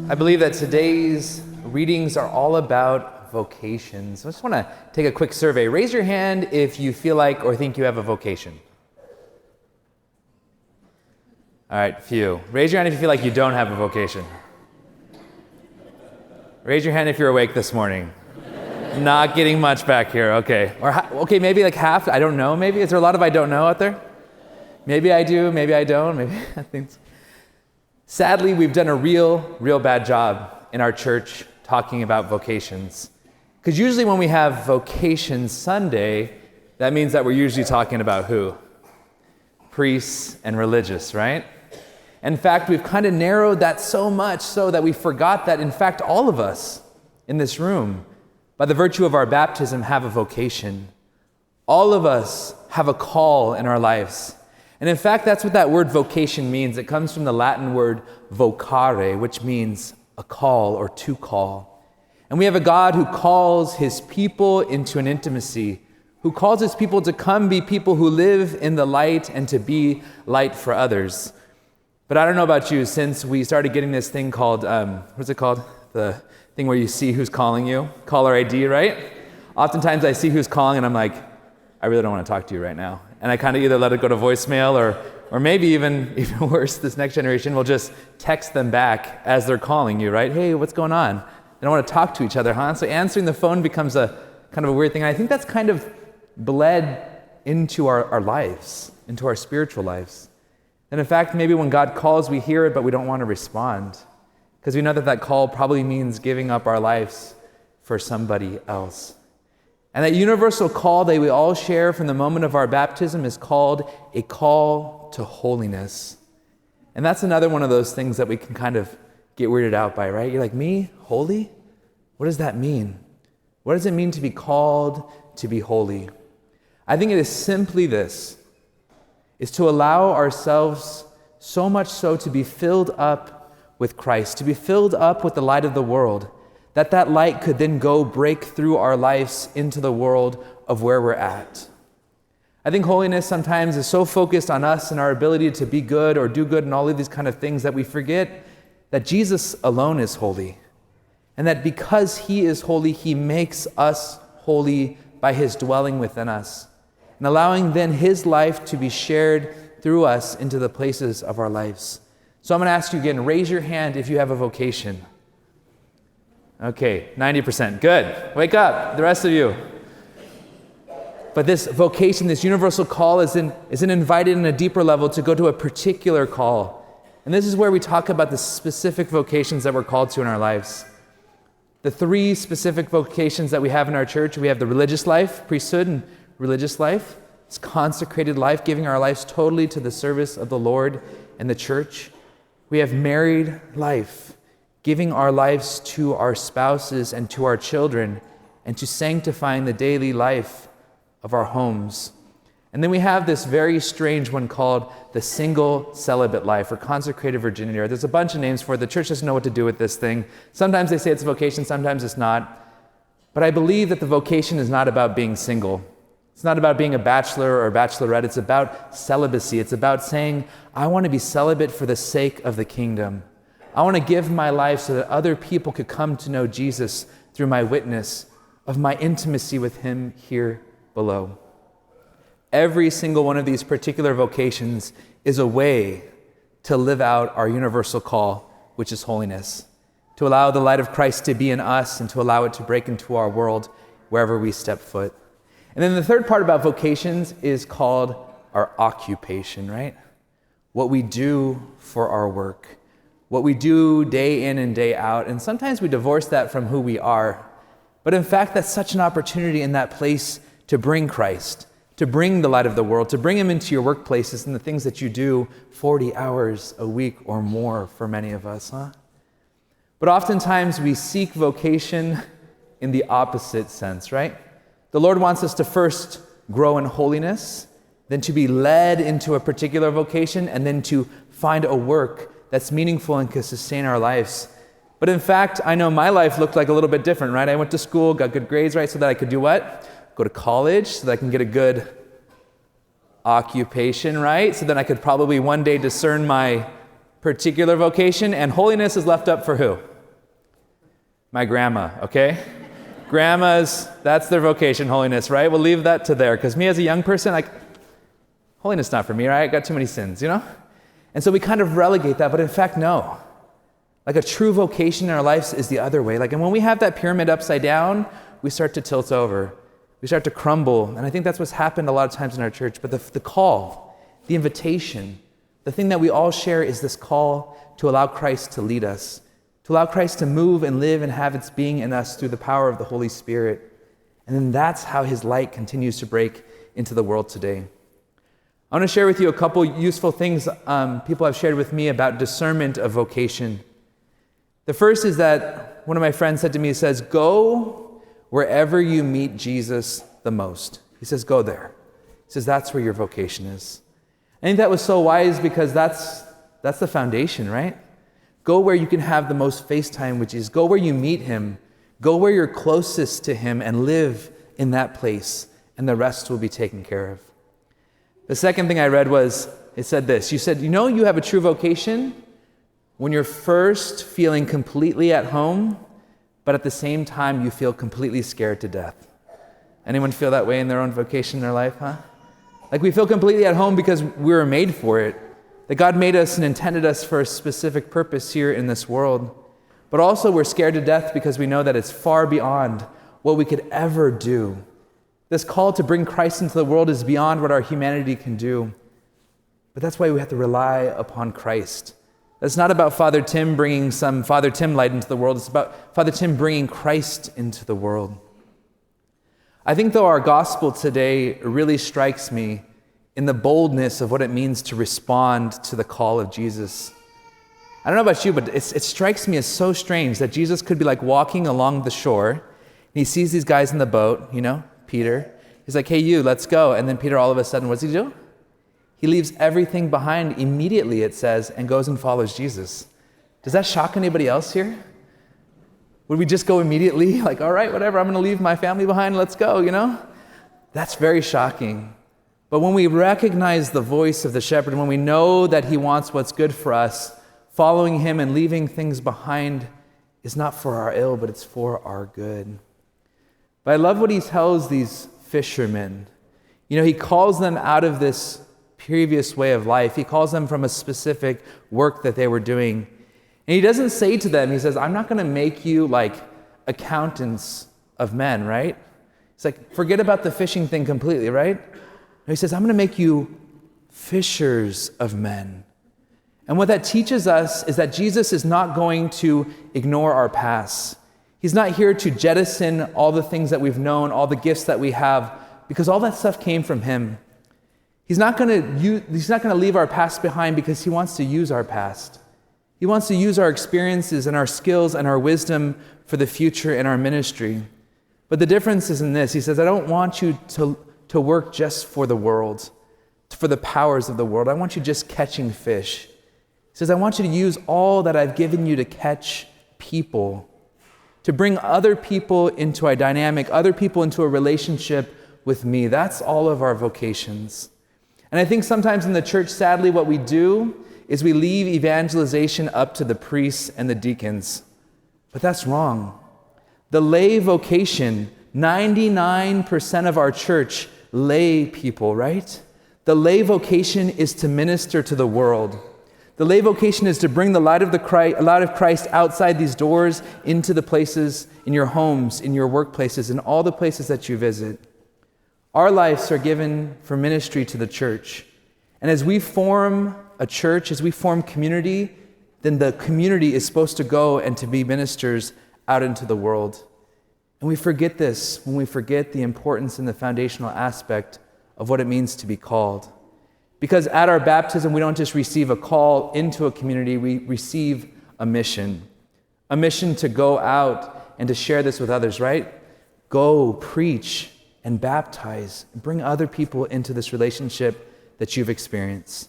I believe that today's readings are all about vocations. I just want to take a quick survey. Raise your hand if you feel like or think you have a vocation. All right, few. Raise your hand if you feel like you don't have a vocation. Raise your hand if you're awake this morning. Not getting much back here, okay. Okay, maybe like half, I don't know, maybe. Is there a lot of I don't know out there? Maybe I do, maybe I don't, maybe I think so. Sadly, we've done a real bad job in our church talking about vocations. Because usually when we have Vocation Sunday, that means that we're usually talking about who? Priests and religious, right? In fact, we've kind of narrowed that so much so that we forgot that, in fact, all of us in this room, by the virtue of our baptism, have a vocation. All of us have a call in our lives. And in fact, that's what that word vocation means. It comes from the Latin word vocare, which means a call or to call. And we have a God who calls his people into an intimacy, who calls his people to come be people who live in the light and to be light for others. But I don't know about you, since we started getting this thing called, what's it called? The thing where you see who's calling you, caller ID, right? Oftentimes I see who's calling and I'm like, I really don't want to talk to you right now. And I kind of either let it go to voicemail or maybe even worse, this next generation will just text them back as they're calling you, right? Hey, what's going on? They don't want to talk to each other, huh? So answering the phone becomes a kind of a weird thing. And I think that's kind of bled into our lives, into our spiritual lives. And in fact, maybe when God calls, we hear it, but we don't want to respond. Because we know that call probably means giving up our lives for somebody else. And that universal call that we all share from the moment of our baptism is called a call to holiness. And that's another one of those things that we can kind of get weirded out by, right? You're like, me? Holy? What does that mean? What does it mean to be called to be holy? I think it is simply this, is to allow ourselves so much so to be filled up with Christ, to be filled up with the light of the world, that light could then go break through our lives into the world of where we're at. I think holiness sometimes is so focused on us and our ability to be good or do good and all of these kind of things that we forget that Jesus alone is holy. And that because he is holy, he makes us holy by his dwelling within us and allowing then his life to be shared through us into the places of our lives. So I'm going to ask you again, raise your hand if you have a vocation. Okay, 90%. Good. Wake up, the rest of you. But this vocation, this universal call is invited in a deeper level to go to a particular call. And this is where we talk about the specific vocations that we're called to in our lives. The three specific vocations that we have in our church, we have the religious life, priesthood and religious life. It's consecrated life, giving our lives totally to the service of the Lord and the church. We have married life, giving our lives to our spouses and to our children, and to sanctifying the daily life of our homes. And then we have this very strange one called the single celibate life, or consecrated virginity. There's a bunch of names for it. The church doesn't know what to do with this thing. Sometimes they say it's a vocation, sometimes it's not. But I believe that the vocation is not about being single. It's not about being a bachelor or a bachelorette. It's about celibacy. It's about saying, I want to be celibate for the sake of the kingdom. I want to give my life so that other people could come to know Jesus through my witness of my intimacy with him here below. Every single one of these particular vocations is a way to live out our universal call, which is holiness, to allow the light of Christ to be in us and to allow it to break into our world wherever we step foot. And then the third part about vocations is called our occupation, right? What we do for our work. What we do day in and day out. And sometimes we divorce that from who we are. But in fact, that's such an opportunity in that place to bring Christ, to bring the light of the world, to bring him into your workplaces and the things that you do 40 hours a week or more for many of us, huh? But oftentimes we seek vocation in the opposite sense, right? The Lord wants us to first grow in holiness, then to be led into a particular vocation, and then to find a work that's meaningful and can sustain our lives. But in fact, I know my life looked like a little bit different, right? I went to school, got good grades, right, so that I could do what? Go to college, so that I can get a good occupation, right? So then I could probably one day discern my particular vocation, and holiness is left up for who? My grandma, okay? Grandmas, that's their vocation, holiness, right? We'll leave that to there, because me as a young person, like, holiness not for me, right? I got too many sins, you know? And so we kind of relegate that, but in fact, no. Like a true vocation in our lives is the other way. Like, and when we have that pyramid upside down, we start to tilt over. We start to crumble. And I think that's what's happened a lot of times in our church. But the call, the invitation, the thing that we all share is this call to allow Christ to lead us, to allow Christ to move and live and have its being in us through the power of the Holy Spirit. And then that's how his light continues to break into the world today. I want to share with you a couple useful things people have shared with me about discernment of vocation. The first is that one of my friends said to me, he says, go wherever you meet Jesus the most. He says, go there. He says, that's where your vocation is. I think that was so wise because that's the foundation, right? Go where you can have the most face time with Jesus. Go where you meet him. Go where you're closest to him and live in that place, and the rest will be taken care of. The second thing I read was, it said this. You said, you know you have a true vocation when you're first feeling completely at home, but at the same time you feel completely scared to death. Anyone feel that way in their own vocation in their life, huh? Like we feel completely at home because we were made for it. That God made us and intended us for a specific purpose here in this world. But also we're scared to death because we know that it's far beyond what we could ever do. This call to bring Christ into the world is beyond what our humanity can do. But that's why we have to rely upon Christ. It's not about Father Tim bringing some Father Tim light into the world. It's about Father Tim bringing Christ into the world. I think, though, our gospel today really strikes me in the boldness of what it means to respond to the call of Jesus. I don't know about you, but it strikes me as so strange that Jesus could be like walking along the shore, and he sees these guys in the boat, you know, Peter. He's like, hey, you, let's go. And then Peter, all of a sudden, what does he do? He leaves everything behind immediately, it says, and goes and follows Jesus. Does that shock anybody else here? Would we just go immediately, like, all right, whatever, I'm going to leave my family behind, let's go, you know? That's very shocking. But when we recognize the voice of the shepherd, and when we know that he wants what's good for us, following him and leaving things behind is not for our ill, but it's for our good. But I love what he tells these fishermen. You know, he calls them out of this previous way of life. He calls them from a specific work that they were doing. And he doesn't say to them, he says, I'm not going to make you like accountants of men, right? It's like, forget about the fishing thing completely, right? No, he says, I'm going to make you fishers of men. And what that teaches us is that Jesus is not going to ignore our past. He's not here to jettison all the things that we've known, all the gifts that we have, because all that stuff came from him. He's not going to leave our past behind because he wants to use our past. He wants to use our experiences and our skills and our wisdom for the future in our ministry. But the difference is in this. He says, I don't want you to work just for the world, for the powers of the world. I want you just catching fish. He says, I want you to use all that I've given you to catch people, to bring other people into a dynamic, other people into a relationship with me. That's all of our vocations. And I think sometimes in the church, sadly, what we do is we leave evangelization up to the priests and the deacons. But that's wrong. The lay vocation, 99% of our church, lay people, right? The lay vocation is to minister to the world. The lay vocation is to bring the light of Christ outside these doors into the places, in your homes, in your workplaces, in all the places that you visit. Our lives are given for ministry to the church. And as we form a church, as we form community, then the community is supposed to go and to be ministers out into the world. And we forget this when we forget the importance and the foundational aspect of what it means to be called. Because at our baptism, we don't just receive a call into a community, we receive a mission to go out and to share this with others, right? Go, preach, and baptize, and bring other people into this relationship that you've experienced.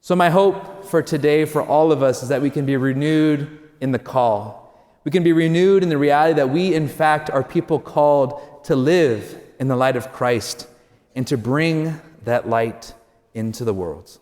So my hope for today, for all of us, is that we can be renewed in the call. We can be renewed in the reality that we, in fact, are people called to live in the light of Christ and to bring that light into the world.